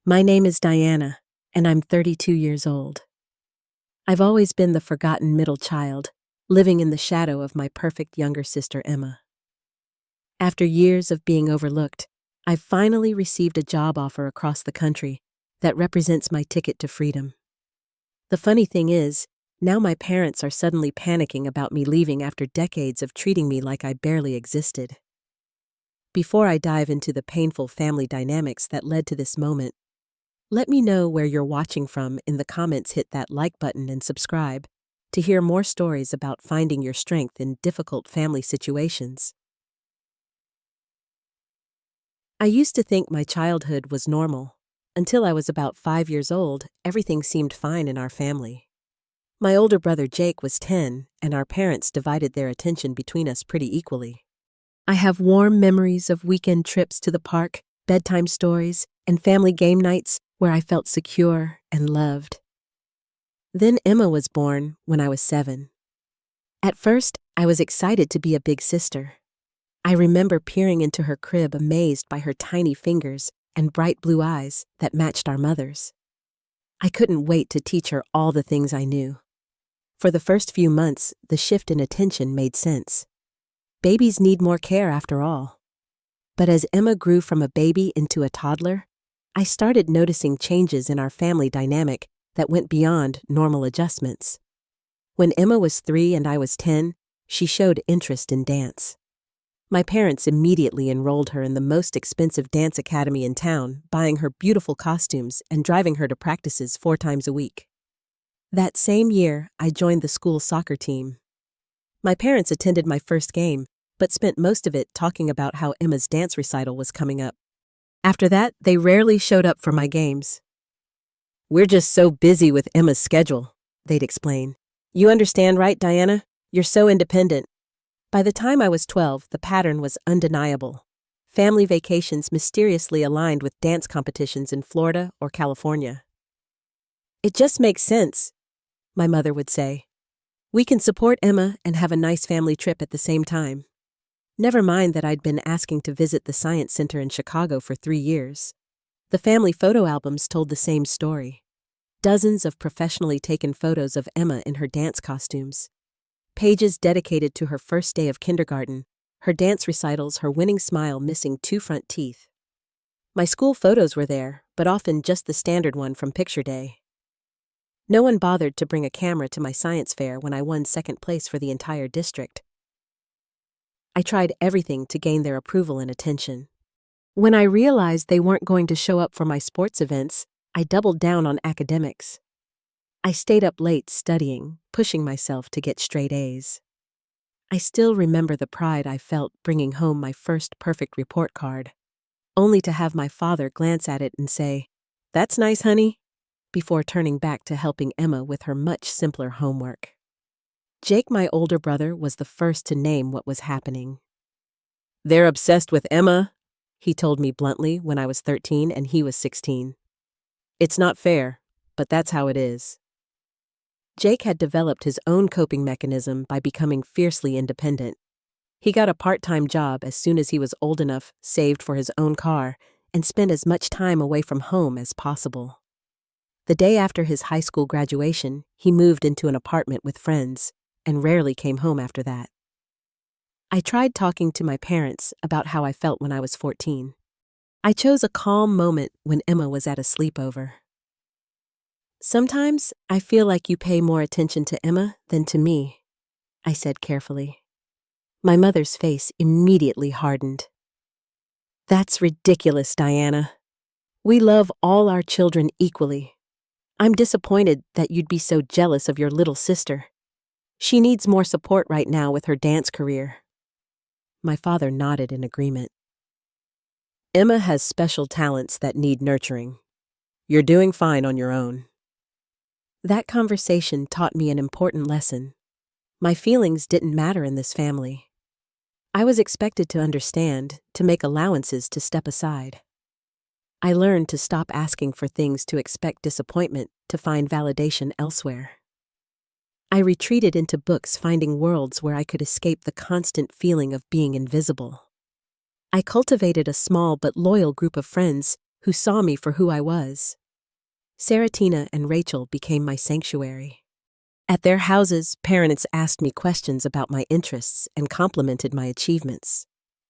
My name is Diana, and I'm 32 years old. I've always been the forgotten middle child, living in the shadow of my perfect younger sister Emma. After years of being overlooked, I've finally received a job offer across the country that represents my ticket to freedom. The funny thing is, now my parents are suddenly panicking about me leaving after decades of treating me like I barely existed. Before I dive into the painful family dynamics that led to this moment, let me know where you're watching from in the comments. Hit that like button and subscribe to hear more stories about finding your strength in difficult family situations. I used to think my childhood was normal. Until I was about 5 years old, everything seemed fine in our family. My older brother Jake was 10, and our parents divided their attention between us pretty equally. I have warm memories of weekend trips to the park, bedtime stories, and family game nights where I felt secure and loved. Then Emma was born when I was 7. At first, I was excited to be a big sister. I remember peering into her crib amazed by her tiny fingers and bright blue eyes that matched our mother's. I couldn't wait to teach her all the things I knew. For the first few months, the shift in attention made sense. Babies need more care after all. But as Emma grew from a baby into a toddler, I started noticing changes in our family dynamic that went beyond normal adjustments. When Emma was 3 and I was 10, she showed interest in dance. My parents immediately enrolled her in the most expensive dance academy in town, buying her beautiful costumes and driving her to practices 4 times a week. That same year, I joined the school soccer team. My parents attended my first game, but spent most of it talking about how Emma's dance recital was coming up. After that, they rarely showed up for my games. "We're just so busy with Emma's schedule," they'd explain. "You understand, right, Diana? You're so independent." By the time I was 12, the pattern was undeniable. Family vacations mysteriously aligned with dance competitions in Florida or California. "It just makes sense," my mother would say. "We can support Emma and have a nice family trip at the same time." Never mind that I'd been asking to visit the Science Center in Chicago for 3 years. The family photo albums told the same story. Dozens of professionally taken photos of Emma in her dance costumes. Pages dedicated to her first day of kindergarten, her dance recitals, her winning smile missing 2 front teeth. My school photos were there, but often just the standard one from picture day. No one bothered to bring a camera to my science fair when I won 2nd place for the entire district. I tried everything to gain their approval and attention. When I realized they weren't going to show up for my sports events, I doubled down on academics. I stayed up late studying, pushing myself to get straight A's. I still remember the pride I felt bringing home my first perfect report card, only to have my father glance at it and say, "That's nice, honey," before turning back to helping Emma with her much simpler homework. Jake, my older brother, was the first to name what was happening. "They're obsessed with Emma," he told me bluntly when I was 13 and he was 16. "It's not fair, but that's how it is." Jake had developed his own coping mechanism by becoming fiercely independent. He got a part-time job as soon as he was old enough, saved for his own car, and spent as much time away from home as possible. The day after his high school graduation, he moved into an apartment with friends and rarely came home after that. I tried talking to my parents about how I felt when I was 14. I chose a calm moment when Emma was at a sleepover. "Sometimes I feel like you pay more attention to Emma than to me," I said carefully. My mother's face immediately hardened. "That's ridiculous, Diana. We love all our children equally. I'm disappointed that you'd be so jealous of your little sister. She needs more support right now with her dance career." My father nodded in agreement. "Emma has special talents that need nurturing. You're doing fine on your own." That conversation taught me an important lesson. My feelings didn't matter in this family. I was expected to understand, to make allowances, to step aside. I learned to stop asking for things, to expect disappointment, to find validation elsewhere. I retreated into books, finding worlds where I could escape the constant feeling of being invisible. I cultivated a small but loyal group of friends who saw me for who I was. Sarah, Tina, and Rachel became my sanctuary. At their houses, parents asked me questions about my interests and complimented my achievements.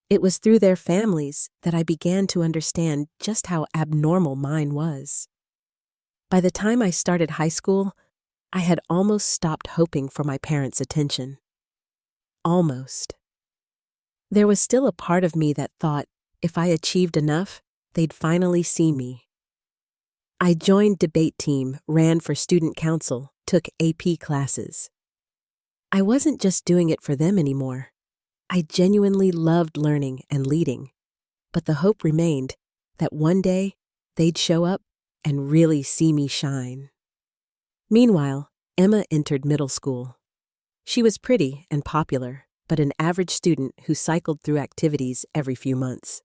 It was through their families that I began to understand just how abnormal mine was. By the time I started high school, I had almost stopped hoping for my parents' attention. Almost. There was still a part of me that thought, if I achieved enough, they'd finally see me. I joined debate team, ran for student council, took AP classes. I wasn't just doing it for them anymore. I genuinely loved learning and leading, but the hope remained that one day they'd show up and really see me shine. Meanwhile, Emma entered middle school. She was pretty and popular, but an average student who cycled through activities every few months.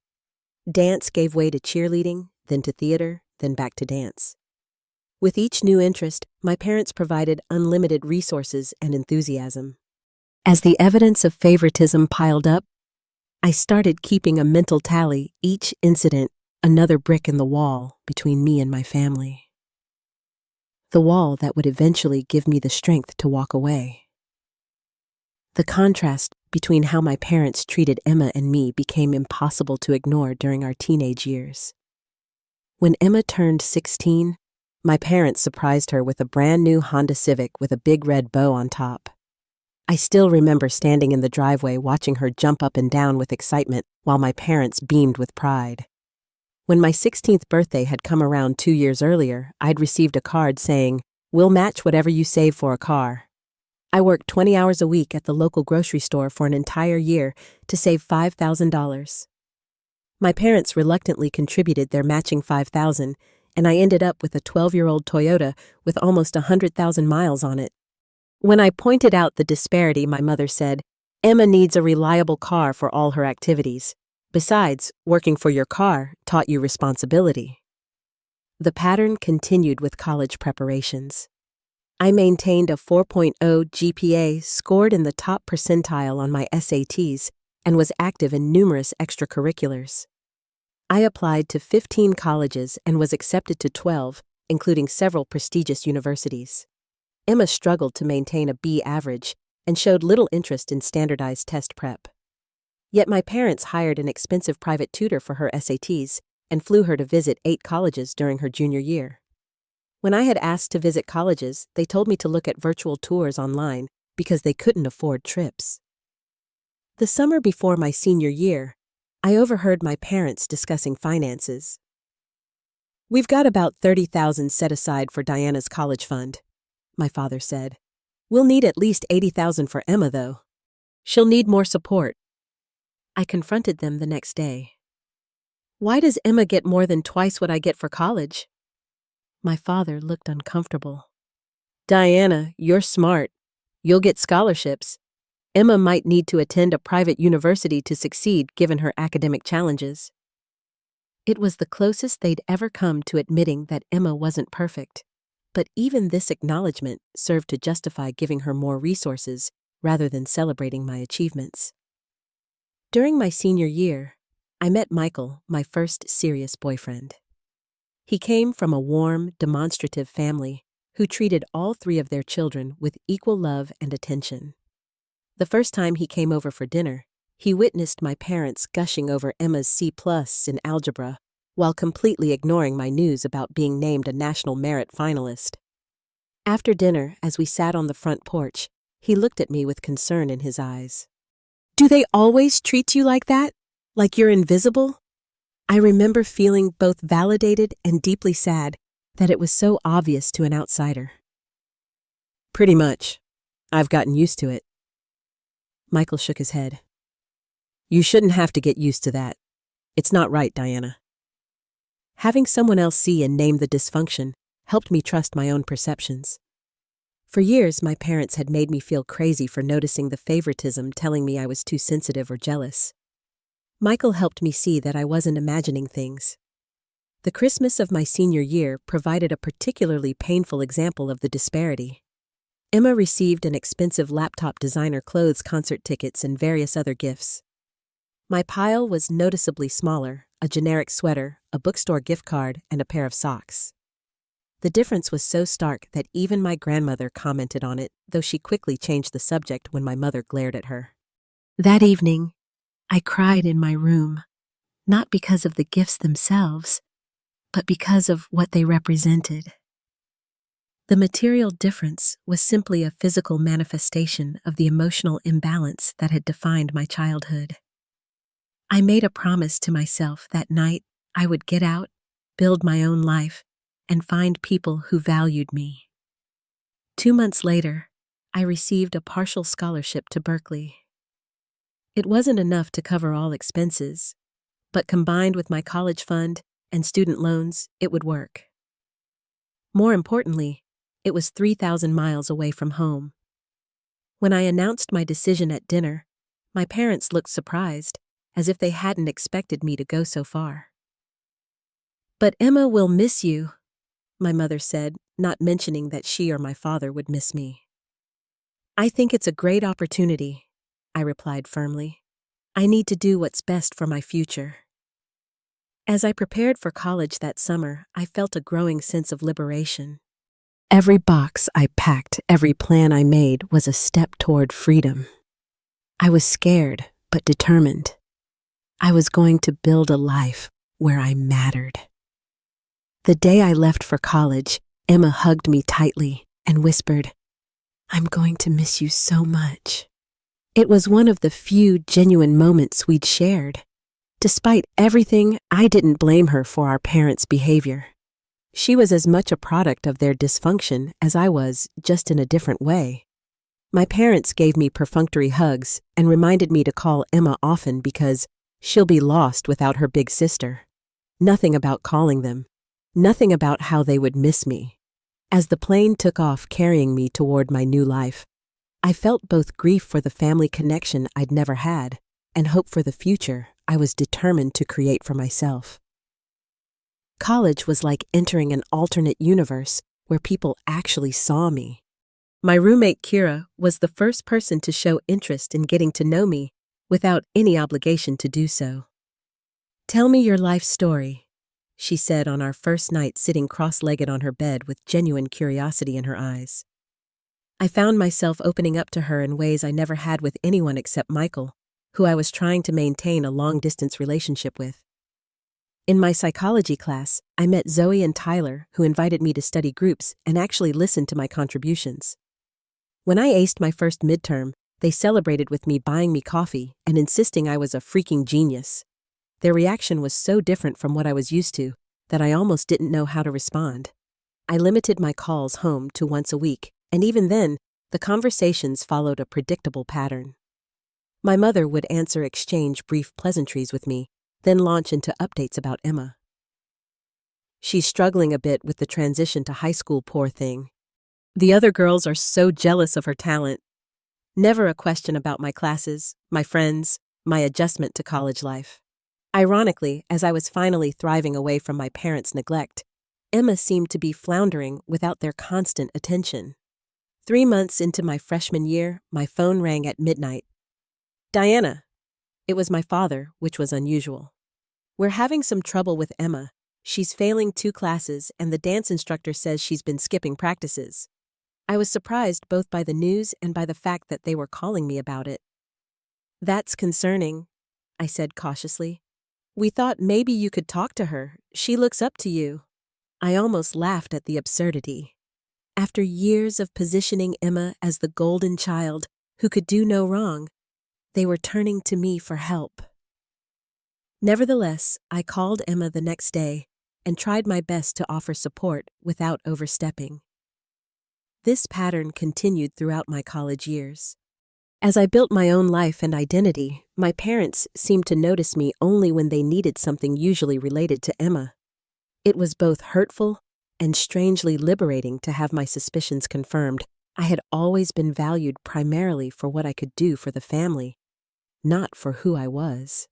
Dance gave way to cheerleading, then to theater, then back to dance. With each new interest, my parents provided unlimited resources and enthusiasm. As the evidence of favoritism piled up, I started keeping a mental tally, each incident another brick in the wall between me and my family. The wall that would eventually give me the strength to walk away. The contrast between how my parents treated Emma and me became impossible to ignore during our teenage years. When Emma turned 16, my parents surprised her with a brand new Honda Civic with a big red bow on top. I still remember standing in the driveway watching her jump up and down with excitement while my parents beamed with pride. When my 16th birthday had come around 2 years earlier, I'd received a card saying, "We'll match whatever you save for a car." I worked 20 hours a week at the local grocery store for an entire year to save $5,000. My parents reluctantly contributed their matching $5,000, and I ended up with a 12-year-old Toyota with almost 100,000 miles on it. When I pointed out the disparity, my mother said, "Emma needs a reliable car for all her activities. Besides, working for your car taught you responsibility." The pattern continued with college preparations. I maintained a 4.0 GPA, scored in the top percentile on my SATs, and was active in numerous extracurriculars. I applied to 15 colleges and was accepted to 12, including several prestigious universities. Emma struggled to maintain a B average and showed little interest in standardized test prep. Yet my parents hired an expensive private tutor for her SATs and flew her to visit 8 colleges during her junior year. When I had asked to visit colleges, they told me to look at virtual tours online because they couldn't afford trips. The summer before my senior year, I overheard my parents discussing finances. "We've got about $30,000 set aside for Diana's college fund," my father said. "We'll need at least $80,000 for Emma, though. She'll need more support." I confronted them the next day. "Why does Emma get more than twice what I get for college?" My father looked uncomfortable. "Diana, you're smart. You'll get scholarships. Emma might need to attend a private university to succeed given her academic challenges." It was the closest they'd ever come to admitting that Emma wasn't perfect, but even this acknowledgement served to justify giving her more resources rather than celebrating my achievements. During my senior year, I met Michael, my first serious boyfriend. He came from a warm, demonstrative family who treated all 3 of their children with equal love and attention. The first time he came over for dinner, he witnessed my parents gushing over Emma's C+ in algebra while completely ignoring my news about being named a National Merit finalist. After dinner, as we sat on the front porch, he looked at me with concern in his eyes. "Do they always treat you like that? Like you're invisible?" I remember feeling both validated and deeply sad that it was so obvious to an outsider. "Pretty much. I've gotten used to it." Michael shook his head. "You shouldn't have to get used to that. It's not right, Diana." Having someone else see and name the dysfunction helped me trust my own perceptions. For years, my parents had made me feel crazy for noticing the favoritism, telling me I was too sensitive or jealous. Michael helped me see that I wasn't imagining things. The Christmas of my senior year provided a particularly painful example of the disparity. Emma received an expensive laptop designer clothes concert tickets and various other gifts. My pile was noticeably smaller, a generic sweater, a bookstore gift card, and a pair of socks. The difference was so stark that even my grandmother commented on it, though she quickly changed the subject when my mother glared at her. That evening, I cried in my room, not because of the gifts themselves, but because of what they represented. The material difference was simply a physical manifestation of the emotional imbalance that had defined my childhood. I made a promise to myself that night I would get out, build my own life, and find people who valued me. 2 months later, I received a partial scholarship to Berkeley. It wasn't enough to cover all expenses, but combined with my college fund and student loans, it would work. More importantly, it was 3,000 miles away from home. When I announced my decision at dinner, my parents looked surprised, as if they hadn't expected me to go so far. "But Emma will miss you," my mother said, not mentioning that she or my father would miss me. "I think it's a great opportunity," I replied firmly. "I need to do what's best for my future." As I prepared for college that summer, I felt a growing sense of liberation. Every box I packed, every plan I made was a step toward freedom. I was scared, but determined. I was going to build a life where I mattered. The day I left for college, Emma hugged me tightly and whispered, "I'm going to miss you so much." It was one of the few genuine moments we'd shared. Despite everything, I didn't blame her for our parents' behavior. She was as much a product of their dysfunction as I was, just in a different way. My parents gave me perfunctory hugs and reminded me to call Emma often because she'll be lost without her big sister. Nothing about calling them. Nothing about how they would miss me. As the plane took off carrying me toward my new life, I felt both grief for the family connection I'd never had and hope for the future I was determined to create for myself. College was like entering an alternate universe where people actually saw me. My roommate Kira was the first person to show interest in getting to know me without any obligation to do so. "Tell me your life story," she said on our first night sitting cross-legged on her bed with genuine curiosity in her eyes. I found myself opening up to her in ways I never had with anyone except Michael, who I was trying to maintain a long-distance relationship with. In my psychology class, I met Zoe and Tyler, who invited me to study groups and actually listened to my contributions. When I aced my first midterm, they celebrated with me buying me coffee and insisting I was a freaking genius. Their reaction was so different from what I was used to that I almost didn't know how to respond. I limited my calls home to once a week, and even then, the conversations followed a predictable pattern. My mother would exchange brief pleasantries with me, then launch into updates about Emma. "She's struggling a bit with the transition to high school, poor thing. The other girls are so jealous of her talent." Never a question about my classes, my friends, my adjustment to college life. Ironically, as I was finally thriving away from my parents' neglect, Emma seemed to be floundering without their constant attention. 3 months into my freshman year, my phone rang at midnight. "Diana." It was my father, which was unusual. "We're having some trouble with Emma. She's failing 2 classes, and the dance instructor says she's been skipping practices." I was surprised both by the news and by the fact that they were calling me about it. "That's concerning," I said cautiously. "We thought maybe you could talk to her. She looks up to you." I almost laughed at the absurdity. After years of positioning Emma as the golden child who could do no wrong, they were turning to me for help. Nevertheless, I called Emma the next day and tried my best to offer support without overstepping. This pattern continued throughout my college years. As I built my own life and identity, my parents seemed to notice me only when they needed something usually related to Emma. It was both hurtful and strangely liberating to have my suspicions confirmed. I had always been valued primarily for what I could do for the family, not for who I was.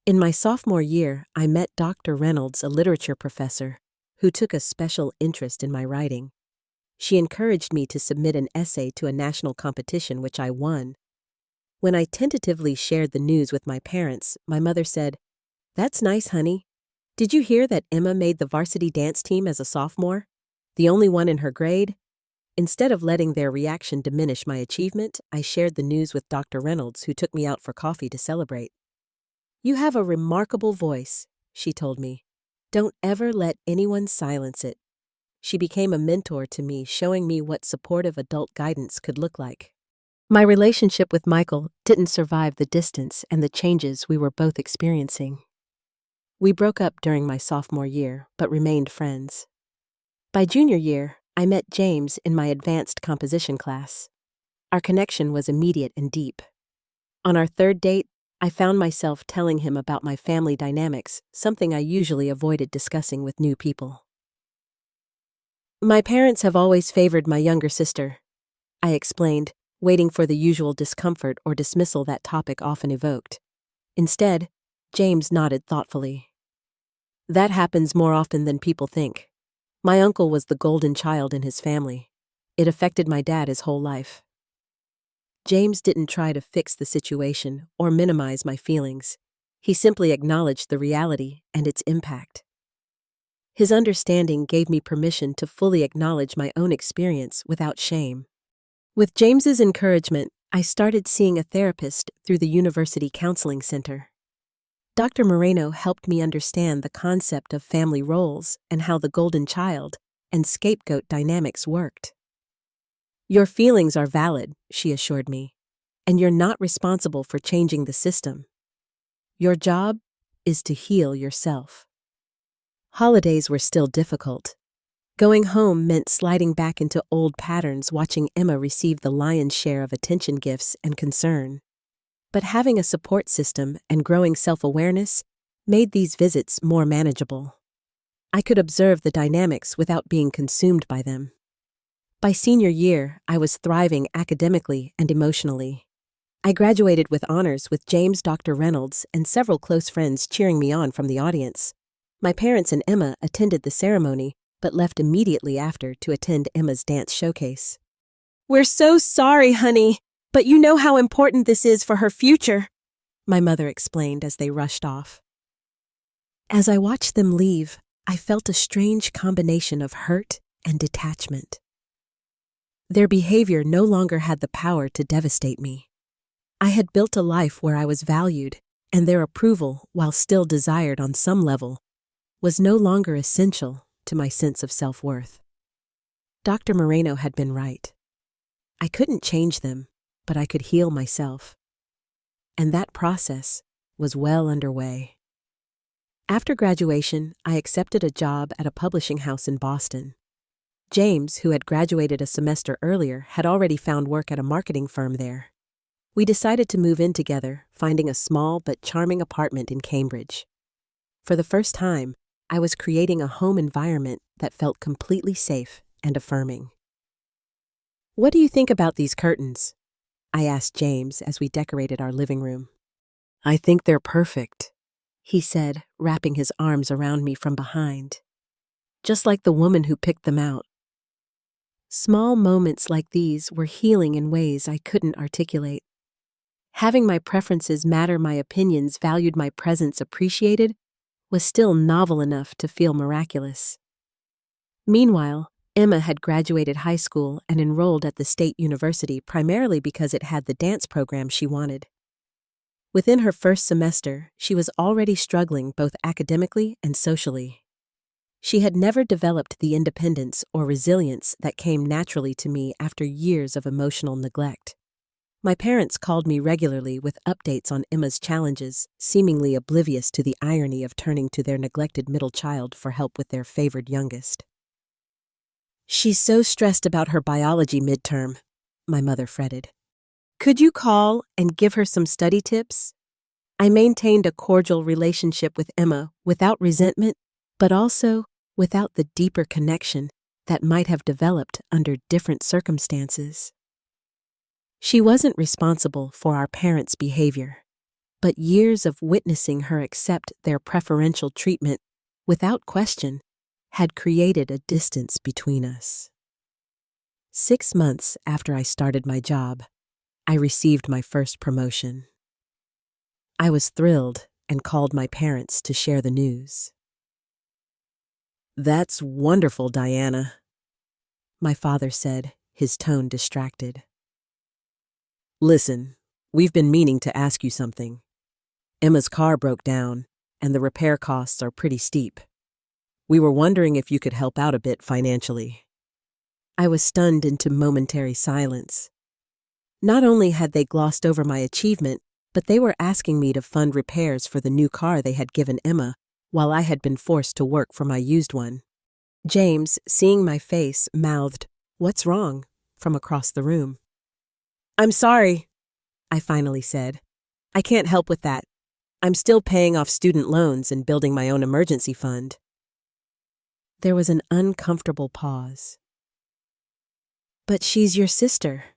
In my sophomore year, I met Dr. Reynolds, a literature professor, who took a special interest in my writing. She encouraged me to submit an essay to a national competition, which I won. When I tentatively shared the news with my parents, my mother said, That's nice, honey. Did you hear that Emma made the varsity dance team as a sophomore? The only one in her grade? Instead of letting their reaction diminish my achievement, I shared the news with Dr. Reynolds, who took me out for coffee to celebrate. You have a remarkable voice, she told me. Don't ever let anyone silence it. She became a mentor to me, showing me what supportive adult guidance could look like. My relationship with Michael didn't survive the distance and the changes we were both experiencing. We broke up during my sophomore year, but remained friends. By junior year, I met James in my advanced composition class. Our connection was immediate and deep. On our third date, I found myself telling him about my family dynamics, something I usually avoided discussing with new people. My parents have always favored my younger sister, I explained, waiting for the usual discomfort or dismissal that topic often evoked. Instead, James nodded thoughtfully. That happens more often than people think. My uncle was the golden child in his family. It affected my dad his whole life. James didn't try to fix the situation or minimize my feelings. He simply acknowledged the reality and its impact. His understanding gave me permission to fully acknowledge my own experience without shame. With James's encouragement, I started seeing a therapist through the University Counseling Center. Dr. Moreno helped me understand the concept of family roles and how the golden child and scapegoat dynamics worked. Your feelings are valid, she assured me, and you're not responsible for changing the system. Your job is to heal yourself. Holidays were still difficult. Going home meant sliding back into old patterns, watching Emma receive the lion's share of attention, gifts, and concern. But having a support system and growing self-awareness made these visits more manageable. I could observe the dynamics without being consumed by them. By senior year, I was thriving academically and emotionally. I graduated with honors with James, Dr. Reynolds, and several close friends cheering me on from the audience. My parents and Emma attended the ceremony, but left immediately after to attend Emma's dance showcase. We're so sorry, honey, but you know how important this is for her future, my mother explained as they rushed off. As I watched them leave, I felt a strange combination of hurt and detachment. Their behavior no longer had the power to devastate me. I had built a life where I was valued, and their approval, while still desired on some level, was no longer essential to my sense of self-worth. Dr. Moreno had been right. I couldn't change them, but I could heal myself. And that process was well underway. After graduation, I accepted a job at a publishing house in Boston. James, who had graduated a semester earlier, had already found work at a marketing firm there. We decided to move in together, finding a small but charming apartment in Cambridge. For the first time, I was creating a home environment that felt completely safe and affirming. What do you think about these curtains? I asked James as we decorated our living room. I think they're perfect, he said, wrapping his arms around me from behind. Just like the woman who picked them out. Small moments like these were healing in ways I couldn't articulate. Having my preferences matter, my opinions valued, my presence appreciated, was still novel enough to feel miraculous. Meanwhile, Emma had graduated high school and enrolled at the state university primarily because it had the dance program she wanted. Within her first semester, she was already struggling both academically and socially. She had never developed the independence or resilience that came naturally to me after years of emotional neglect. My parents called me regularly with updates on Emma's challenges, seemingly oblivious to the irony of turning to their neglected middle child for help with their favored youngest. She's so stressed about her biology midterm, my mother fretted. Could you call and give her some study tips? I maintained a cordial relationship with Emma without resentment, but also without the deeper connection that might have developed under different circumstances. She wasn't responsible for our parents' behavior, but years of witnessing her accept their preferential treatment without question had created a distance between us. 6 months after I started my job, I received my first promotion. I was thrilled and called my parents to share the news. "That's wonderful, Diana," my father said, his tone distracted. "Listen, we've been meaning to ask you something. Emma's car broke down, and the repair costs are pretty steep. We were wondering if you could help out a bit financially." I was stunned into momentary silence. Not only had they glossed over my achievement, but they were asking me to fund repairs for the new car they had given Emma, while I had been forced to work for my used one. James, seeing my face, mouthed, "What's wrong?" from across the room. "I'm sorry," I finally said. "I can't help with that. I'm still paying off student loans and building my own emergency fund." There was an uncomfortable pause. "But she's your sister,"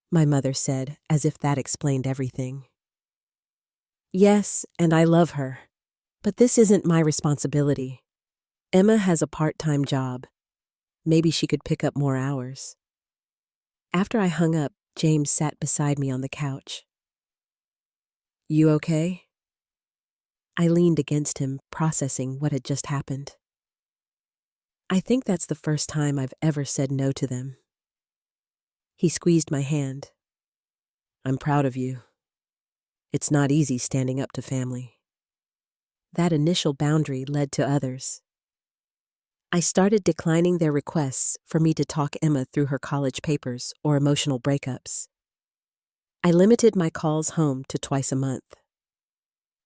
my mother said, as if that explained everything. "Yes, and I love her. But this isn't my responsibility. Emma has a part-time job. Maybe she could pick up more hours." After I hung up, James sat beside me on the couch. "You okay?" I leaned against him, processing what had just happened. "I think that's the first time I've ever said no to them." He squeezed my hand. "I'm proud of you. It's not easy standing up to family." That initial boundary led to others. I started declining their requests for me to talk Emma through her college papers or emotional breakups. I limited my calls home to twice a month.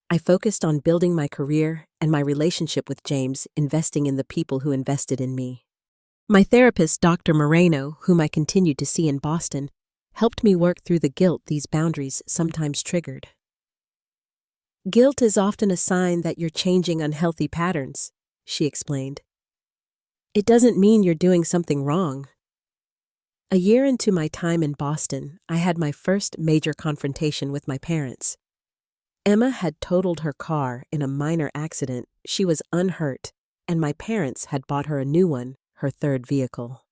I focused on building my career and my relationship with James, investing in the people who invested in me. My therapist, Dr. Moreno, whom I continued to see in Boston, helped me work through the guilt these boundaries sometimes triggered. "Guilt is often a sign that you're changing unhealthy patterns," she explained. "It doesn't mean you're doing something wrong." A year into my time in Boston, I had my first major confrontation with my parents. Emma had totaled her car in a minor accident. She was unhurt, and my parents had bought her a new one, her third vehicle.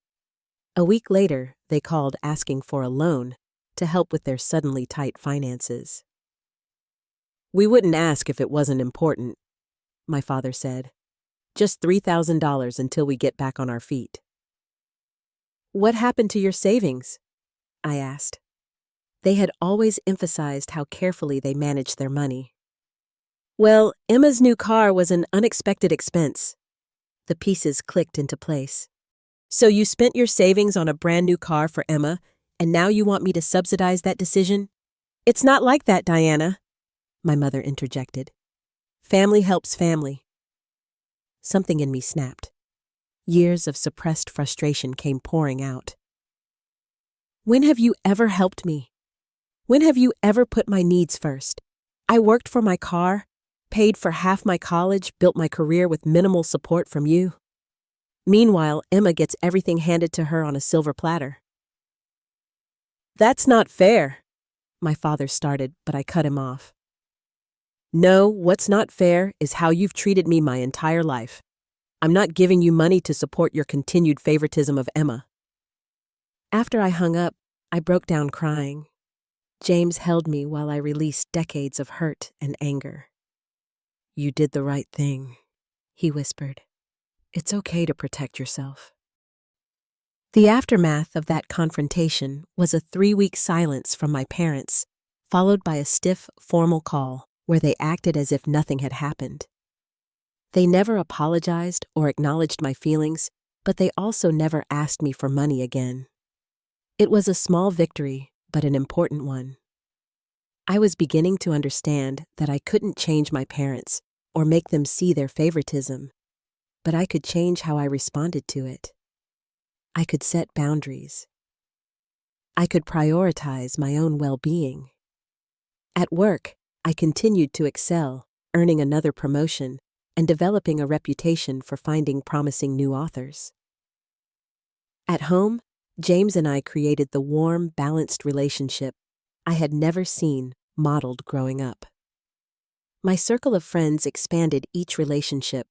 A week later, they called asking for a loan to help with their suddenly tight finances. "We wouldn't ask if it wasn't important," my father said. "Just $3,000 until we get back on our feet." "What happened to your savings?" I asked. They had always emphasized how carefully they managed their money. "Well, Emma's new car was an unexpected expense." The pieces clicked into place. "So you spent your savings on a brand new car for Emma, and now you want me to subsidize that decision?" "It's not like that, Diana," my mother interjected. "Family helps family." Something in me snapped. Years of suppressed frustration came pouring out. "When have you ever helped me? When have you ever put my needs first? I worked for my car, paid for half my college, built my career with minimal support from you. Meanwhile, Emma gets everything handed to her on a silver platter." "That's not fair," my father started, but I cut him off. "No, what's not fair is how you've treated me my entire life. I'm not giving you money to support your continued favoritism of Emma." After I hung up, I broke down crying. James held me while I released decades of hurt and anger. "You did the right thing," he whispered. "It's okay to protect yourself." The aftermath of that confrontation was a 3-week silence from my parents, followed by a stiff, formal call where they acted as if nothing had happened. They never apologized or acknowledged my feelings, but they also never asked me for money again. It was a small victory, but an important one. I was beginning to understand that I couldn't change my parents or make them see their favoritism, but I could change how I responded to it. I could set boundaries. I could prioritize my own well-being. At work, I continued to excel, earning another promotion and developing a reputation for finding promising new authors. At home, James and I created the warm, balanced relationship I had never seen modeled growing up. My circle of friends expanded each relationship,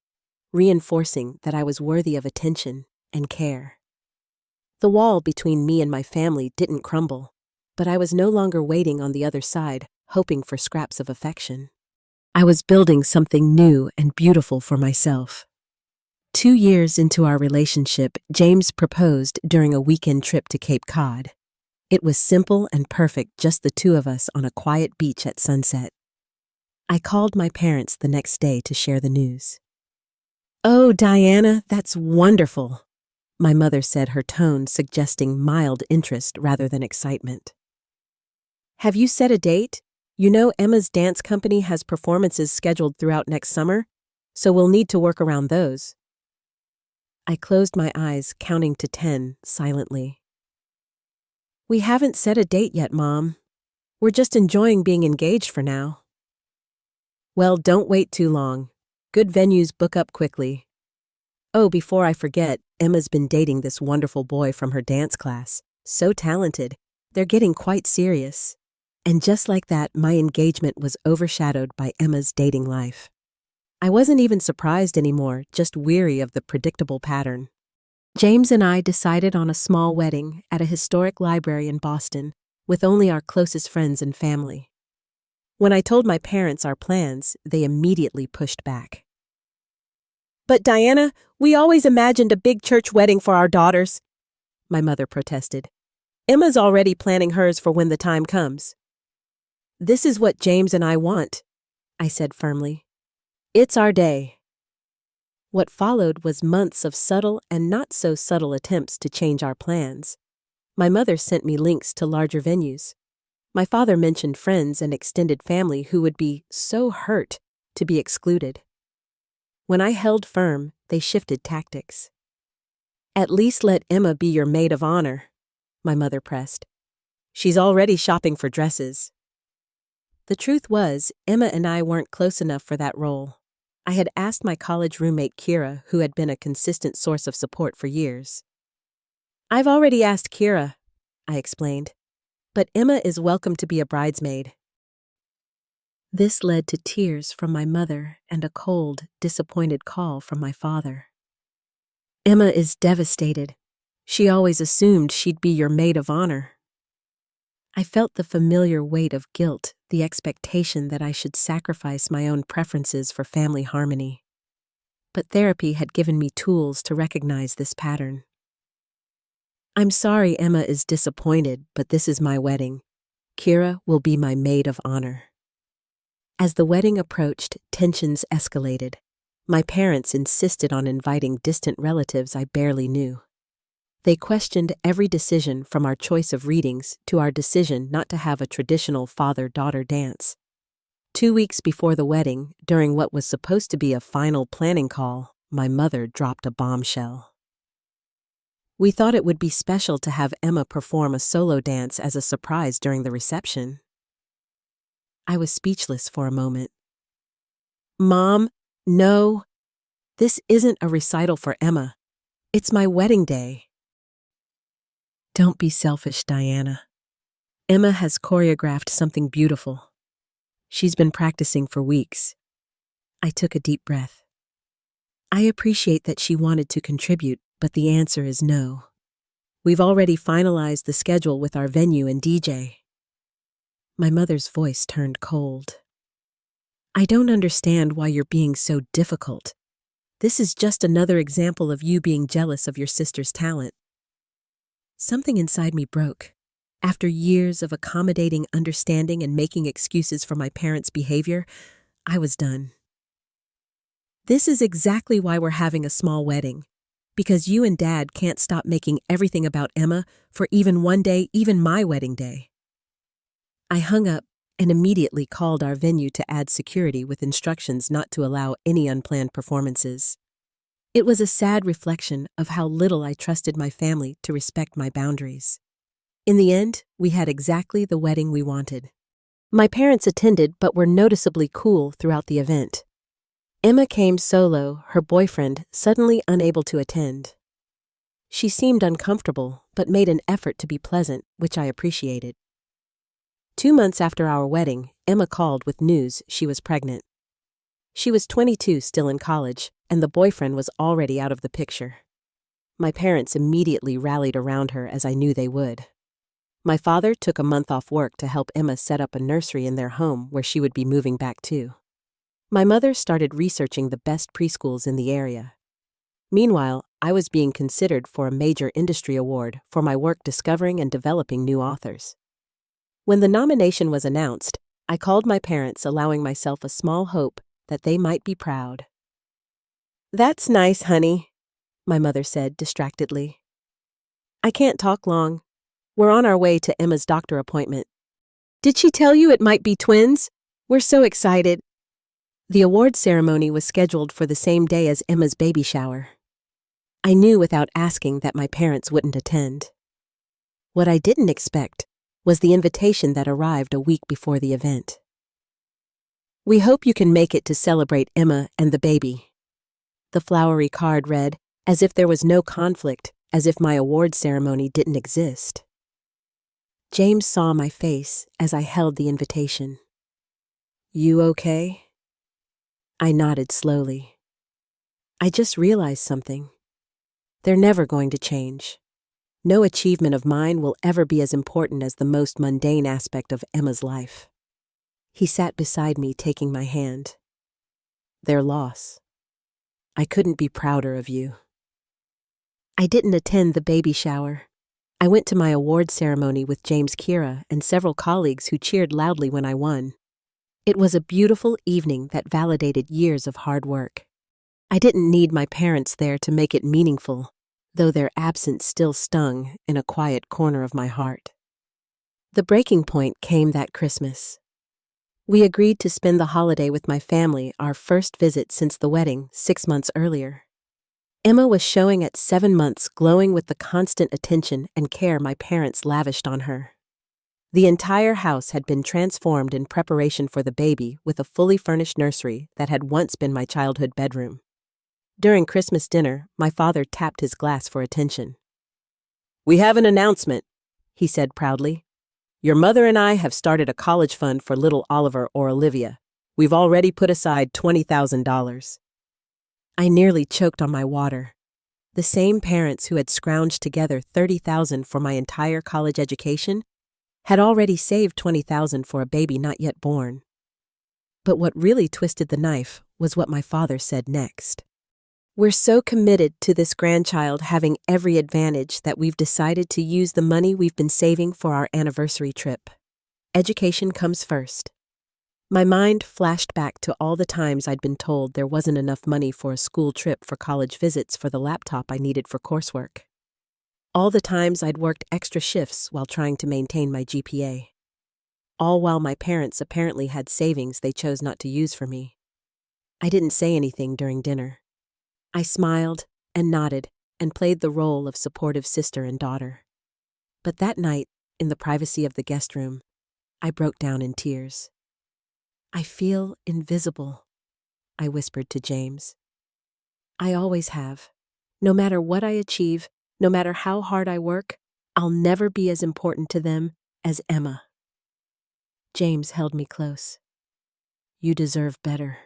reinforcing that I was worthy of attention and care. The wall between me and my family didn't crumble, but I was no longer waiting on the other side, hoping for scraps of affection. I was building something new and beautiful for myself. 2 years into our relationship, James proposed during a weekend trip to Cape Cod. It was simple and perfect, just the two of us on a quiet beach at sunset. I called my parents the next day to share the news. "Oh, Diana, that's wonderful," my mother said, her tone suggesting mild interest rather than excitement. "Have you set a date? You know Emma's dance company has performances scheduled throughout next summer, so we'll need to work around those." I closed my eyes, counting to 10 silently. "We haven't set a date yet, Mom. We're just enjoying being engaged for now." "Well, don't wait too long. Good venues book up quickly. Oh, before I forget, Emma's been dating this wonderful boy from her dance class. So talented. They're getting quite serious." And just like that, my engagement was overshadowed by Emma's dating life. I wasn't even surprised anymore, just weary of the predictable pattern. James and I decided on a small wedding at a historic library in Boston, with only our closest friends and family. When I told my parents our plans, they immediately pushed back. "But Diana, we always imagined a big church wedding for our daughters," my mother protested. "Emma's already planning hers for when the time comes." "This is what James and I want," I said firmly. "It's our day." What followed was months of subtle and not so subtle attempts to change our plans. My mother sent me links to larger venues. My father mentioned friends and extended family who would be so hurt to be excluded. When I held firm, they shifted tactics. "At least let Emma be your maid of honor," my mother pressed. "She's already shopping for dresses." The truth was, Emma and I weren't close enough for that role. I had asked my college roommate Kira, who had been a consistent source of support for years. "I've already asked Kira," I explained, "but Emma is welcome to be a bridesmaid." This led to tears from my mother and a cold, disappointed call from my father. "Emma is devastated. She always assumed she'd be your maid of honor." I felt the familiar weight of guilt, the expectation that I should sacrifice my own preferences for family harmony. But therapy had given me tools to recognize this pattern. "I'm sorry Emma is disappointed, but this is my wedding. Kira will be my maid of honor." As the wedding approached, tensions escalated. My parents insisted on inviting distant relatives I barely knew. They questioned every decision, from our choice of readings to our decision not to have a traditional father-daughter dance. 2 weeks before the wedding, during what was supposed to be a final planning call, my mother dropped a bombshell. "We thought it would be special to have Emma perform a solo dance as a surprise during the reception." I was speechless for a moment. "Mom, no. This isn't a recital for Emma. It's my wedding day." "Don't be selfish, Diana. Emma has choreographed something beautiful. She's been practicing for weeks." I took a deep breath. "I appreciate that she wanted to contribute, but the answer is no. We've already finalized the schedule with our venue and DJ." My mother's voice turned cold. "I don't understand why you're being so difficult. This is just another example of you being jealous of your sister's talent." Something inside me broke. After years of accommodating, understanding, and making excuses for my parents' behavior, I was done. "This is exactly why we're having a small wedding. Because you and Dad can't stop making everything about Emma for even one day, even my wedding day." I hung up and immediately called our venue to add security with instructions not to allow any unplanned performances. It was a sad reflection of how little I trusted my family to respect my boundaries. In the end, we had exactly the wedding we wanted. My parents attended but were noticeably cool throughout the event. Emma came solo, her boyfriend suddenly unable to attend. She seemed uncomfortable but made an effort to be pleasant, which I appreciated. 2 months after our wedding, Emma called with news she was pregnant. She was 22, still in college, and the boyfriend was already out of the picture. My parents immediately rallied around her, as I knew they would. My father took a month off work to help Emma set up a nursery in their home where she would be moving back to. My mother started researching the best preschools in the area. Meanwhile, I was being considered for a major industry award for my work discovering and developing new authors. When the nomination was announced, I called my parents, allowing myself a small hope that they might be proud. "That's nice, honey," my mother said distractedly. "I can't talk long. We're on our way to Emma's doctor appointment." "Did she tell you it might be twins? We're so excited." The award ceremony was scheduled for the same day as Emma's baby shower. I knew without asking that my parents wouldn't attend. What I didn't expect was the invitation that arrived a week before the event. "We hope you can make it to celebrate Emma and the baby." The flowery card read, as if there was no conflict, as if my award ceremony didn't exist. James saw my face as I held the invitation. "You okay?" I nodded slowly. I just realized something. They're never going to change. No achievement of mine will ever be as important as the most mundane aspect of Emma's life. He sat beside me, taking my hand. "Their loss. I couldn't be prouder of you." I didn't attend the baby shower. I went to my award ceremony with James Kira and several colleagues who cheered loudly when I won. It was a beautiful evening that validated years of hard work. I didn't need my parents there to make it meaningful, though their absence still stung in a quiet corner of my heart. The breaking point came that Christmas. We agreed to spend the holiday with my family, our first visit since the wedding 6 months earlier. Emma was showing at 7 months, glowing with the constant attention and care my parents lavished on her. The entire house had been transformed in preparation for the baby, with a fully furnished nursery that had once been my childhood bedroom. During Christmas dinner, my father tapped his glass for attention. "We have an announcement," he said proudly. "Your mother and I have started a college fund for little Oliver or Olivia. We've already put aside $20,000. I nearly choked on my water. The same parents who had scrounged together $30,000 for my entire college education had already saved $20,000 for a baby not yet born. But what really twisted the knife was what my father said next. "We're so committed to this grandchild having every advantage that we've decided to use the money we've been saving for our anniversary trip. Education comes first." My mind flashed back to all the times I'd been told there wasn't enough money for a school trip for college visits for the laptop I needed for coursework. All the times I'd worked extra shifts while trying to maintain my GPA. All while my parents apparently had savings they chose not to use for me. I didn't say anything during dinner. I smiled and nodded and played the role of supportive sister and daughter. But that night, in the privacy of the guest room, I broke down in tears. "I feel invisible," I whispered to James. "I always have. No matter what I achieve, no matter how hard I work, I'll never be as important to them as Emma." James held me close. "You deserve better.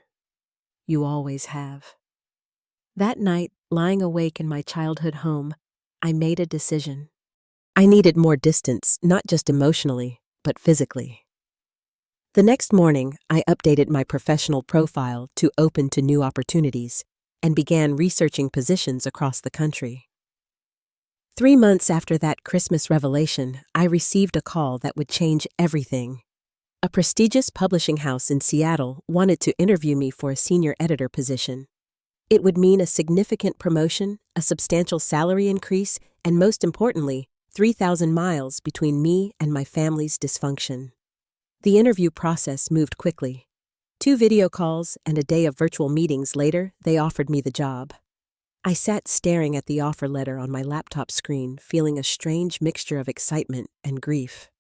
You always have." That night, lying awake in my childhood home, I made a decision. I needed more distance, not just emotionally, but physically. The next morning, I updated my professional profile to open to new opportunities and began researching positions across the country. 3 months after that Christmas revelation, I received a call that would change everything. A prestigious publishing house in Seattle wanted to interview me for a senior editor position. It would mean a significant promotion, a substantial salary increase, and most importantly, 3,000 miles between me and my family's dysfunction. The interview process moved quickly. 2 video calls and a day of virtual meetings later, they offered me the job. I sat staring at the offer letter on my laptop screen, feeling a strange mixture of excitement and grief.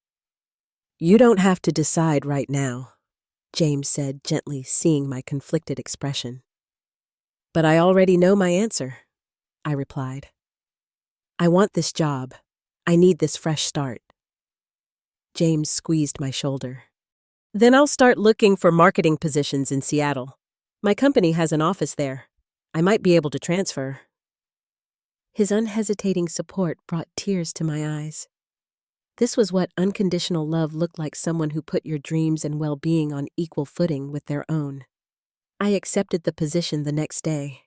"You don't have to decide right now," James said gently, seeing my conflicted expression. "But I already know my answer," I replied. "I want this job. I need this fresh start." James squeezed my shoulder. "Then I'll start looking for marketing positions in Seattle. My company has an office there. I might be able to transfer." His unhesitating support brought tears to my eyes. This was what unconditional love looked like, someone who put your dreams and well-being on equal footing with their own. I accepted the position the next day.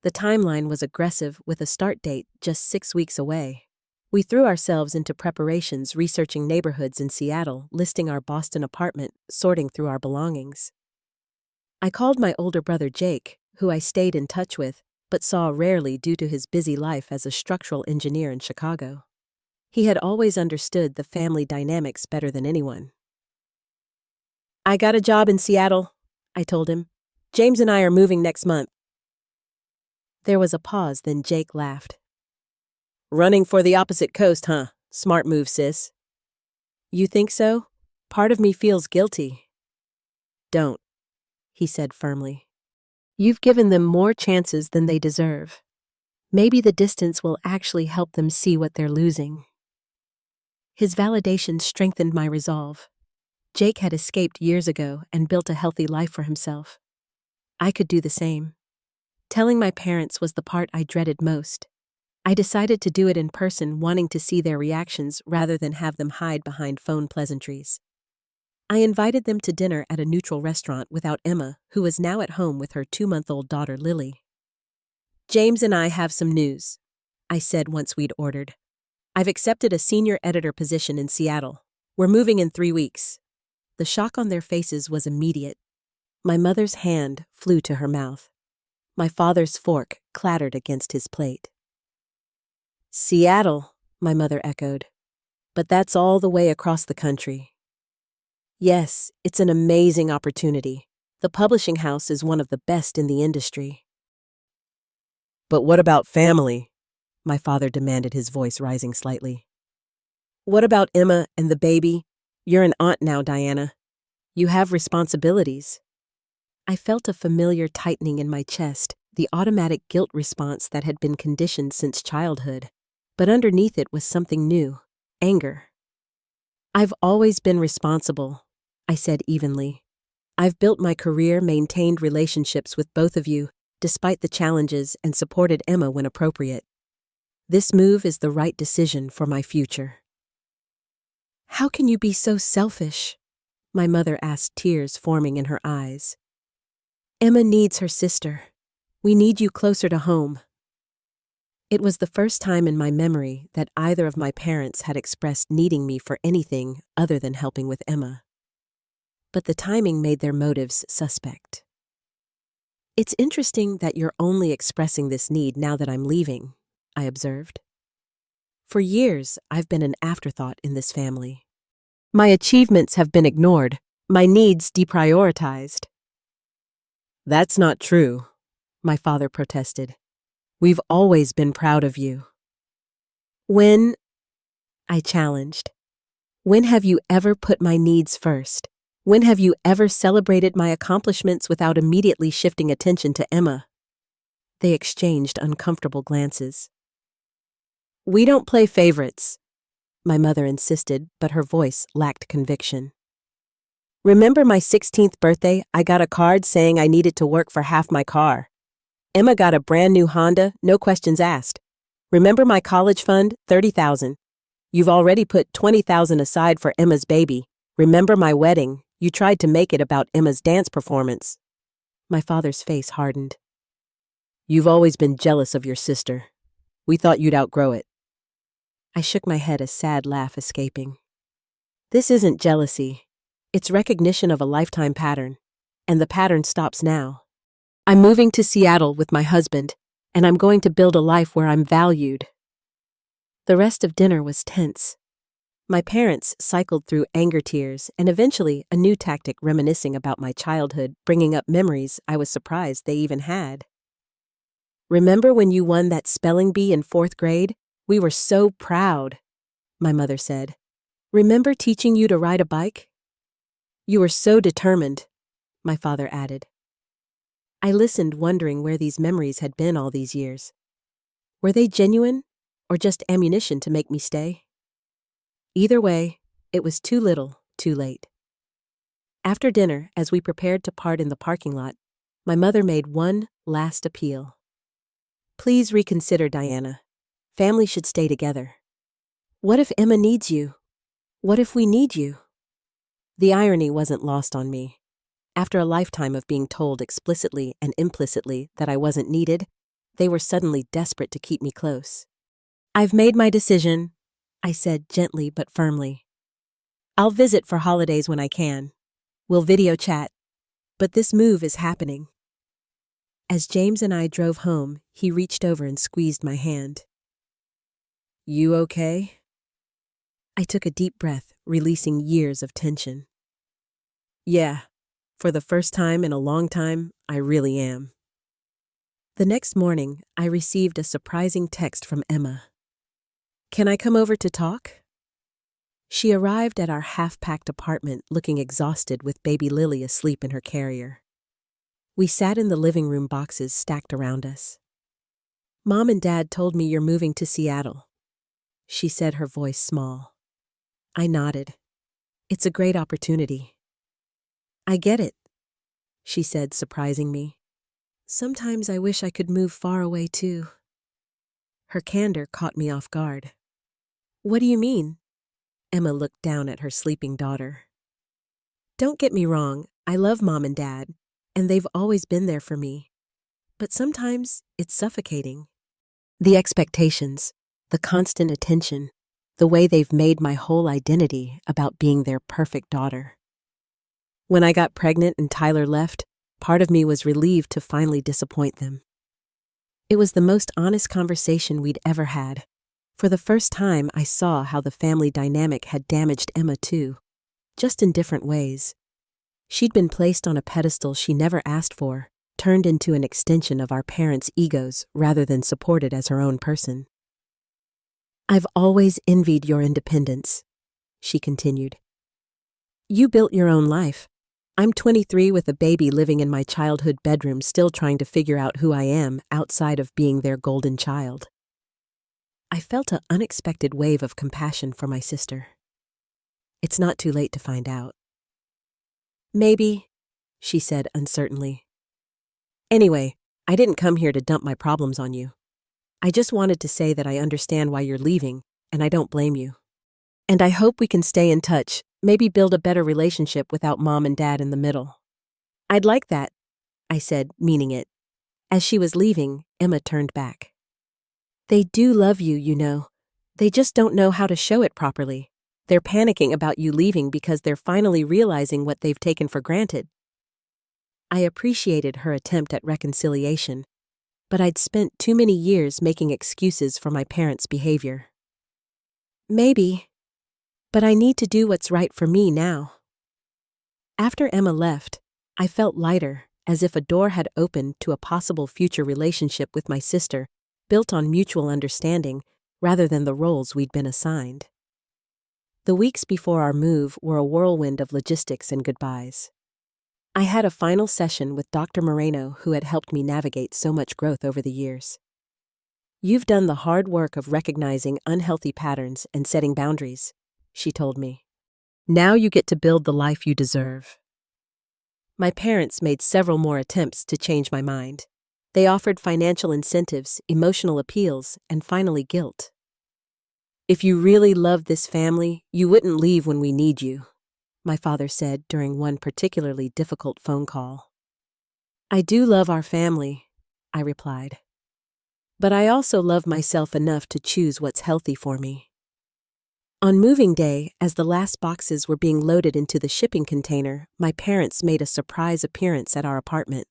The timeline was aggressive with a start date just 6 weeks away. We threw ourselves into preparations, researching neighborhoods in Seattle, listing our Boston apartment, sorting through our belongings. I called my older brother Jake, who I stayed in touch with, but saw rarely due to his busy life as a structural engineer in Chicago. He had always understood the family dynamics better than anyone. "I got a job in Seattle," I told him. "James and I are moving next month." There was a pause, then Jake laughed. "Running for the opposite coast, huh? Smart move, sis." "You think so? Part of me feels guilty." "Don't," he said firmly. "You've given them more chances than they deserve. Maybe the distance will actually help them see what they're losing." His validation strengthened my resolve. Jake had escaped years ago and built a healthy life for himself. I could do the same. Telling my parents was the part I dreaded most. I decided to do it in person, wanting to see their reactions rather than have them hide behind phone pleasantries. I invited them to dinner at a neutral restaurant without Emma, who was now at home with her 2-month-old daughter Lily. "James and I have some news," I said once we'd ordered. "I've accepted a senior editor position in Seattle. We're moving in 3 weeks." The shock on their faces was immediate. My mother's hand flew to her mouth. My father's fork clattered against his plate. "Seattle," my mother echoed. "But that's all the way across the country." "Yes, it's an amazing opportunity. The publishing house is one of the best in the industry." "But what about family?" my father demanded, his voice rising slightly. "What about Emma and the baby? You're an aunt now, Diana. You have responsibilities." I felt a familiar tightening in my chest, the automatic guilt response that had been conditioned since childhood. But underneath it was something new: anger. "I've always been responsible," I said evenly. "I've built my career, maintained relationships with both of you, despite the challenges, and supported Emma when appropriate. This move is the right decision for my future." "How can you be so selfish?" my mother asked, tears forming in her eyes. "Emma needs her sister. We need you closer to home." It was the first time in my memory that either of my parents had expressed needing me for anything other than helping with Emma. But the timing made their motives suspect. "It's interesting that you're only expressing this need now that I'm leaving," I observed. "For years, I've been an afterthought in this family. My achievements have been ignored, my needs deprioritized." "That's not true," my father protested. "We've always been proud of you." "When?" I challenged. "When have you ever put my needs first? When have you ever celebrated my accomplishments without immediately shifting attention to Emma?" They exchanged uncomfortable glances. "We don't play favorites," my mother insisted, but her voice lacked conviction. "Remember my 16th birthday? I got a card saying I needed to work for half my car. Emma got a brand new Honda, no questions asked. Remember my college fund, $30,000. You've already put $20,000 aside for Emma's baby. Remember my wedding? You tried to make it about Emma's dance performance." My father's face hardened. "You've always been jealous of your sister. We thought you'd outgrow it." I shook my head, a sad laugh escaping. "This isn't jealousy. It's recognition of a lifetime pattern. And the pattern stops now. I'm moving to Seattle with my husband, and I'm going to build a life where I'm valued." The rest of dinner was tense. My parents cycled through anger tears and eventually a new tactic reminiscing about my childhood, bringing up memories I was surprised they even had. "Remember when you won that spelling bee in 4th grade? We were so proud," my mother said. "Remember teaching you to ride a bike?" "You were so determined," my father added. I listened, wondering where these memories had been all these years. Were they genuine, or just ammunition to make me stay? Either way, it was too little, too late. After dinner, as we prepared to part in the parking lot, my mother made one last appeal. "Please reconsider, Diana. Family should stay together. What if Emma needs you? What if we need you?" The irony wasn't lost on me. After a lifetime of being told explicitly and implicitly that I wasn't needed, they were suddenly desperate to keep me close. "I've made my decision," I said gently but firmly. "I'll visit for holidays when I can. We'll video chat. But this move is happening." As James and I drove home, he reached over and squeezed my hand. "You okay?" I took a deep breath, releasing years of tension. "Yeah, for the first time in a long time, I really am." The next morning, I received a surprising text from Emma. "Can I come over to talk?" She arrived at our half-packed apartment looking exhausted with baby Lily asleep in her carrier. We sat in the living room, boxes stacked around us. "Mom and Dad told me you're moving to Seattle," she said, her voice small. I nodded. "It's a great opportunity." "I get it," she said, surprising me. "Sometimes I wish I could move far away too." Her candor caught me off guard. "What do you mean?" Emma looked down at her sleeping daughter. "Don't get me wrong, I love Mom and Dad, and they've always been there for me. But sometimes it's suffocating. The expectations, the constant attention, the way they've made my whole identity about being their perfect daughter. When I got pregnant and Tyler left, part of me was relieved to finally disappoint them." It was the most honest conversation we'd ever had. For the first time, I saw how the family dynamic had damaged Emma too, just in different ways. She'd been placed on a pedestal she never asked for, turned into an extension of our parents' egos rather than supported as her own person. "I've always envied your independence," she continued. "You built your own life. I'm 23 with a baby living in my childhood bedroom, still trying to figure out who I am outside of being their golden child." I felt an unexpected wave of compassion for my sister. "It's not too late to find out." "Maybe," she said uncertainly. "Anyway, I didn't come here to dump my problems on you. I just wanted to say that I understand why you're leaving, and I don't blame you. And I hope we can stay in touch, maybe build a better relationship without Mom and Dad in the middle." "I'd like that," I said, meaning it. As she was leaving, Emma turned back. "They do love you, you know. They just don't know how to show it properly. They're panicking about you leaving because they're finally realizing what they've taken for granted." I appreciated her attempt at reconciliation, but I'd spent too many years making excuses for my parents' behavior. "Maybe, but I need to do what's right for me now." After Emma left, I felt lighter, as if a door had opened to a possible future relationship with my sister, built on mutual understanding rather than the roles we'd been assigned. The weeks before our move were a whirlwind of logistics and goodbyes. I had a final session with Dr. Moreno, who had helped me navigate so much growth over the years. "You've done the hard work of recognizing unhealthy patterns and setting boundaries," she told me. "Now you get to build the life you deserve." My parents made several more attempts to change my mind. They offered financial incentives, emotional appeals, and finally guilt. "If you really loved this family, you wouldn't leave when we need you," my father said during one particularly difficult phone call. "I do love our family," I replied. "But I also love myself enough to choose what's healthy for me." On moving day, as the last boxes were being loaded into the shipping container, my parents made a surprise appearance at our apartment.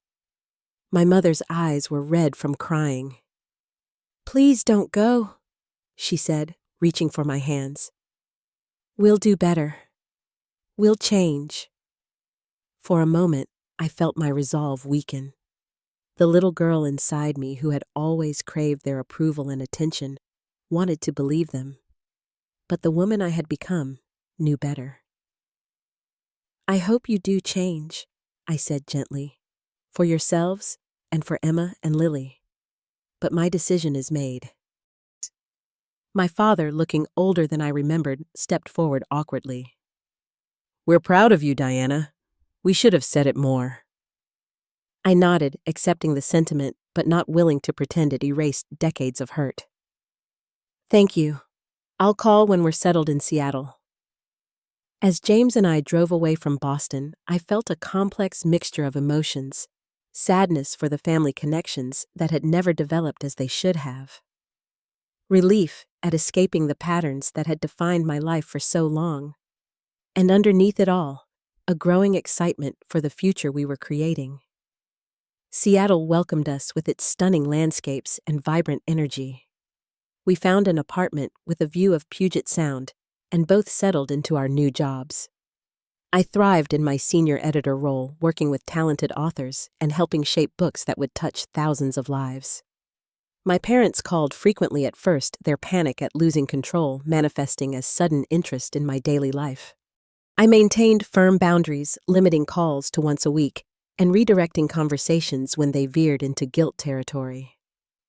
My mother's eyes were red from crying. "Please don't go," she said, reaching for my hands. "We'll do better. We'll change." For a moment, I felt my resolve weaken. The little girl inside me, who had always craved their approval and attention, wanted to believe them. But the woman I had become knew better. "I hope you do change," I said gently, "for yourselves and for Emma and Lily. But my decision is made." My father, looking older than I remembered, stepped forward awkwardly. "We're proud of you, Diana. We should have said it more." I nodded, accepting the sentiment, but not willing to pretend it erased decades of hurt. "Thank you. I'll call when we're settled in Seattle." As James and I drove away from Boston, I felt a complex mixture of emotions: sadness for the family connections that had never developed as they should have, relief at escaping the patterns that had defined my life for so long, and underneath it all, a growing excitement for the future we were creating. Seattle welcomed us with its stunning landscapes and vibrant energy. We found an apartment with a view of Puget Sound and both settled into our new jobs. I thrived in my senior editor role, working with talented authors and helping shape books that would touch thousands of lives. My parents called frequently at first, their panic at losing control manifesting as sudden interest in my daily life. I maintained firm boundaries, limiting calls to once a week and redirecting conversations when they veered into guilt territory.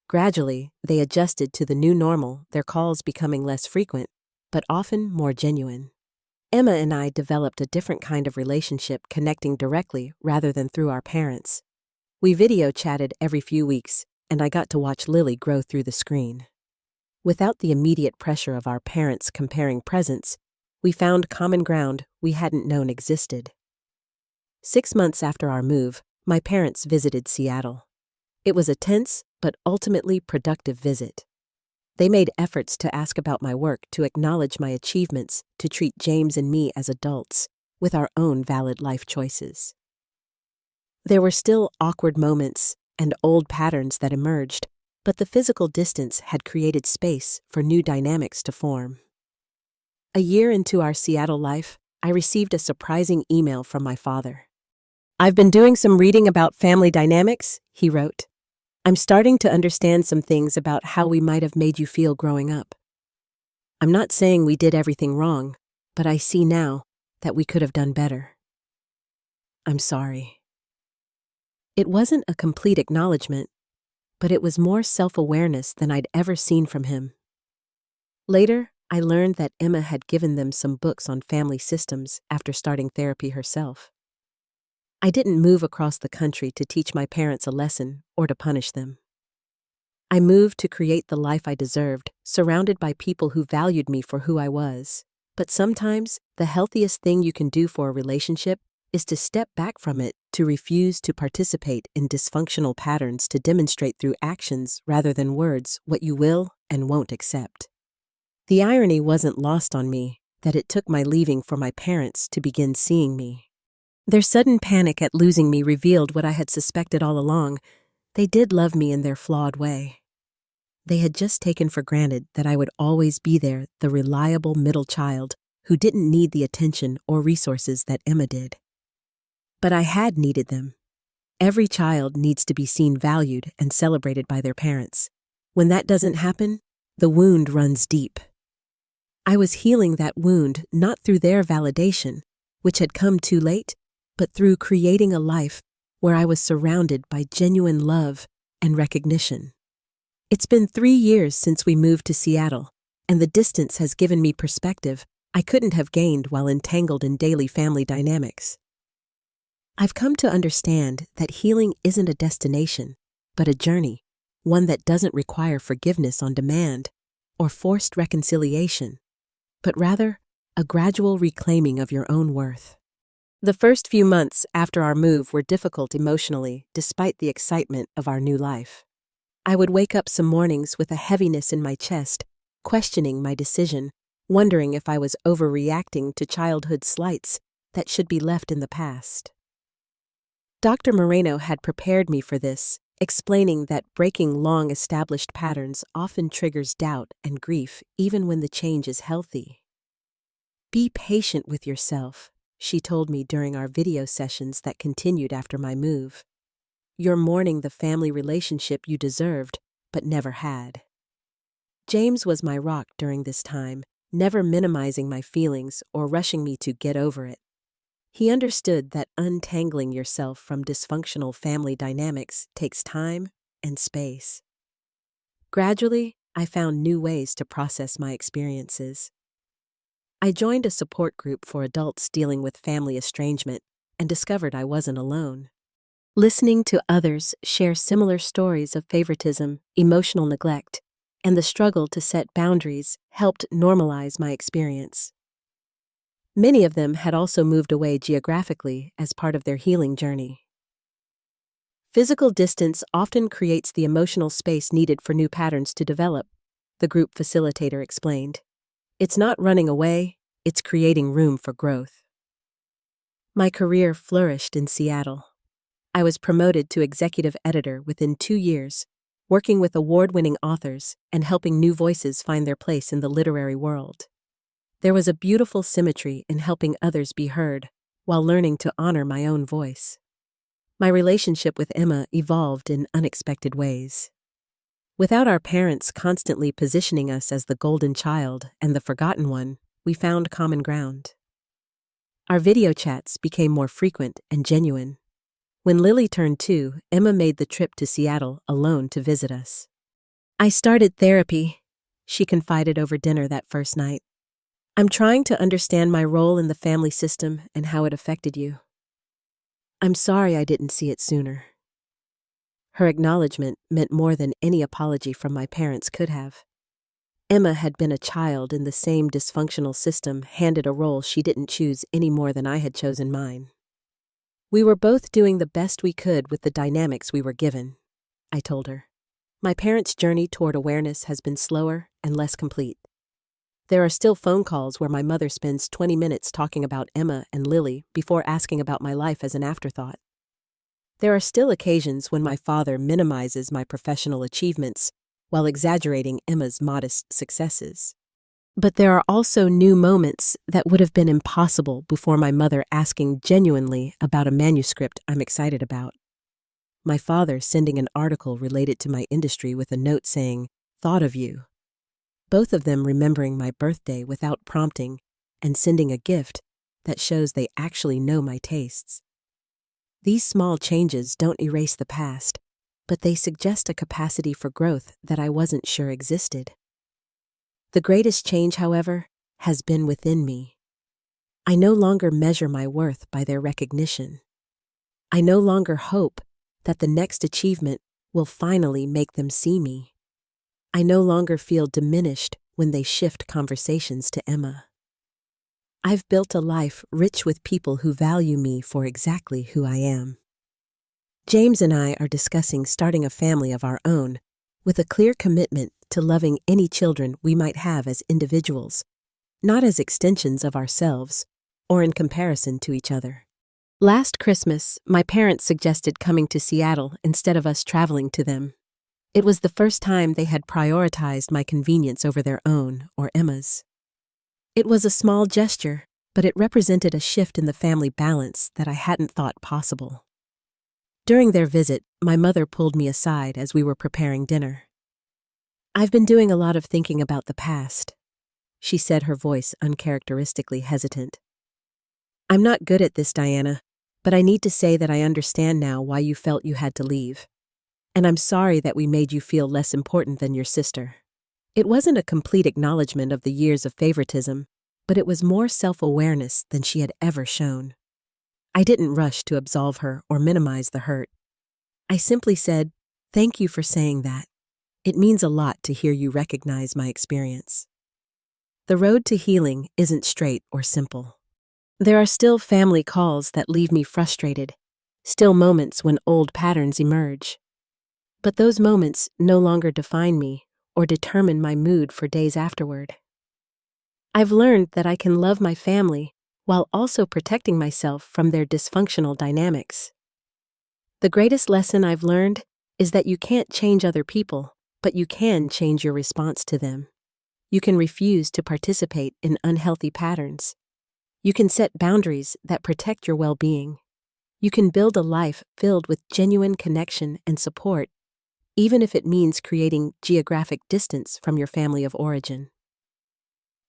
Gradually, they adjusted to the new normal, their calls becoming less frequent, but often more genuine. Emma and I developed a different kind of relationship, connecting directly rather than through our parents. We video chatted every few weeks, and I got to watch Lily grow through the screen. Without the immediate pressure of our parents comparing presents, we found common ground we hadn't known existed. 6 months after our move, my parents visited Seattle. It was a tense but ultimately productive visit. They made efforts to ask about my work, to acknowledge my achievements, to treat James and me as adults with our own valid life choices. There were still awkward moments and old patterns that emerged, but the physical distance had created space for new dynamics to form. A year into our Seattle life, I received a surprising email from my father. "I've been doing some reading about family dynamics," he wrote. "I'm starting to understand some things about how we might have made you feel growing up. I'm not saying we did everything wrong, but I see now that we could have done better. I'm sorry." It wasn't a complete acknowledgement, but it was more self-awareness than I'd ever seen from him. Later, I learned that Emma had given them some books on family systems after starting therapy herself. I didn't move across the country to teach my parents a lesson or to punish them. I moved to create the life I deserved, surrounded by people who valued me for who I was. But sometimes, the healthiest thing you can do for a relationship is to step back from it, to refuse to participate in dysfunctional patterns, to demonstrate through actions rather than words what you will and won't accept. The irony wasn't lost on me that it took my leaving for my parents to begin seeing me. Their sudden panic at losing me revealed what I had suspected all along. They did love me in their flawed way. They had just taken for granted that I would always be there, the reliable middle child who didn't need the attention or resources that Emma did. But I had needed them. Every child needs to be seen valued and celebrated by their parents. When that doesn't happen, the wound runs deep. I was healing that wound not through their validation, which had come too late, but through creating a life where I was surrounded by genuine love and recognition. It's been 3 years since we moved to Seattle, and the distance has given me perspective I couldn't have gained while entangled in daily family dynamics. I've come to understand that healing isn't a destination, but a journey, one that doesn't require forgiveness on demand or forced reconciliation, but rather a gradual reclaiming of your own worth. The first few months after our move were difficult emotionally, despite the excitement of our new life. I would wake up some mornings with a heaviness in my chest, questioning my decision, wondering if I was overreacting to childhood slights that should be left in the past. Dr. Moreno had prepared me for this, explaining that breaking long-established patterns often triggers doubt and grief even when the change is healthy. "Be patient with yourself," she told me during our video sessions that continued after my move. "You're mourning the family relationship you deserved, but never had." James was my rock during this time, never minimizing my feelings or rushing me to get over it. He understood that untangling yourself from dysfunctional family dynamics takes time and space. Gradually, I found new ways to process my experiences. I joined a support group for adults dealing with family estrangement and discovered I wasn't alone. Listening to others share similar stories of favoritism, emotional neglect, and the struggle to set boundaries helped normalize my experience. Many of them had also moved away geographically as part of their healing journey. Physical distance often creates the emotional space needed for new patterns to develop, the group facilitator explained. It's not running away, it's creating room for growth. My career flourished in Seattle. I was promoted to executive editor within 2 years, working with award-winning authors and helping new voices find their place in the literary world. There was a beautiful symmetry in helping others be heard, while learning to honor my own voice. My relationship with Emma evolved in unexpected ways. Without our parents constantly positioning us as the golden child and the forgotten one, we found common ground. Our video chats became more frequent and genuine. When Lily turned 2, Emma made the trip to Seattle alone to visit us. "I started therapy," she confided over dinner that first night. "I'm trying to understand my role in the family system and how it affected you. I'm sorry I didn't see it sooner." Her acknowledgement meant more than any apology from my parents could have. Emma had been a child in the same dysfunctional system, handed a role she didn't choose any more than I had chosen mine. "We were both doing the best we could with the dynamics we were given," I told her. "My parents' journey toward awareness has been slower and less complete. There are still phone calls where my mother spends 20 minutes talking about Emma and Lily before asking about my life as an afterthought. There are still occasions when my father minimizes my professional achievements while exaggerating Emma's modest successes. But there are also new moments that would have been impossible before my mother asking genuinely about a manuscript I'm excited about. My father sending an article related to my industry with a note saying, 'Thought of you.' Both of them remembering my birthday without prompting and sending a gift that shows they actually know my tastes. These small changes don't erase the past, but they suggest a capacity for growth that I wasn't sure existed. The greatest change, however, has been within me. I no longer measure my worth by their recognition. I no longer hope that the next achievement will finally make them see me. I no longer feel diminished when they shift conversations to Emma. I've built a life rich with people who value me for exactly who I am. James and I are discussing starting a family of our own, with a clear commitment to loving any children we might have as individuals, not as extensions of ourselves or in comparison to each other. Last Christmas, my parents suggested coming to Seattle instead of us traveling to them. It was the first time they had prioritized my convenience over their own or Emma's. It was a small gesture, but it represented a shift in the family balance that I hadn't thought possible. During their visit, my mother pulled me aside as we were preparing dinner. "I've been doing a lot of thinking about the past," she said, her voice uncharacteristically hesitant. "I'm not good at this, Diana, but I need to say that I understand now why you felt you had to leave. And I'm sorry that we made you feel less important than your sister." It wasn't a complete acknowledgement of the years of favoritism, but it was more self-awareness than she had ever shown. I didn't rush to absolve her or minimize the hurt. I simply said, "Thank you for saying that. It means a lot to hear you recognize my experience." The road to healing isn't straight or simple. There are still family calls that leave me frustrated, still moments when old patterns emerge. But those moments no longer define me or determine my mood for days afterward. I've learned that I can love my family while also protecting myself from their dysfunctional dynamics. The greatest lesson I've learned is that you can't change other people, but you can change your response to them. You can refuse to participate in unhealthy patterns. You can set boundaries that protect your well-being. You can build a life filled with genuine connection and support, even if it means creating geographic distance from your family of origin.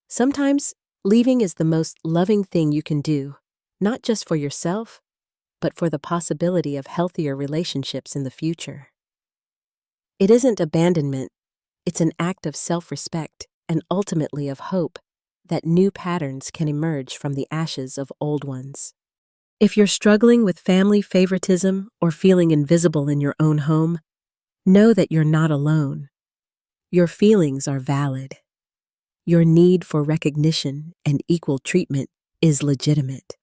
Sometimes, leaving is the most loving thing you can do, not just for yourself, but for the possibility of healthier relationships in the future. It isn't abandonment, it's an act of self-respect and ultimately of hope that new patterns can emerge from the ashes of old ones. If you're struggling with family favoritism or feeling invisible in your own home, know that you're not alone. Your feelings are valid. Your need for recognition and equal treatment is legitimate.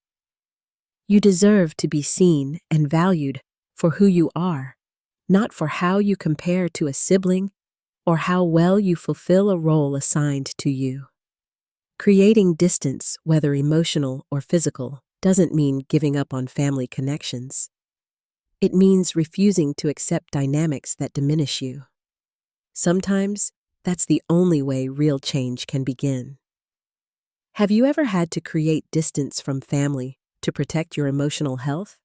You deserve to be seen and valued for who you are, not for how you compare to a sibling or how well you fulfill a role assigned to you. Creating distance, whether emotional or physical, doesn't mean giving up on family connections. It means refusing to accept dynamics that diminish you. Sometimes, that's the only way real change can begin. Have you ever had to create distance from family to protect your emotional health?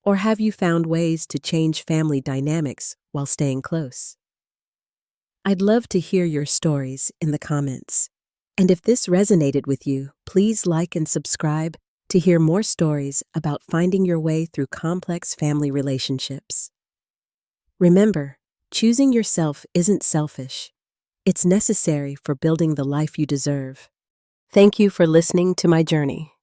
Or have you found ways to change family dynamics while staying close? I'd love to hear your stories in the comments. And if this resonated with you, please like and subscribe to hear more stories about finding your way through complex family relationships. Remember, choosing yourself isn't selfish. It's necessary for building the life you deserve. Thank you for listening to my journey.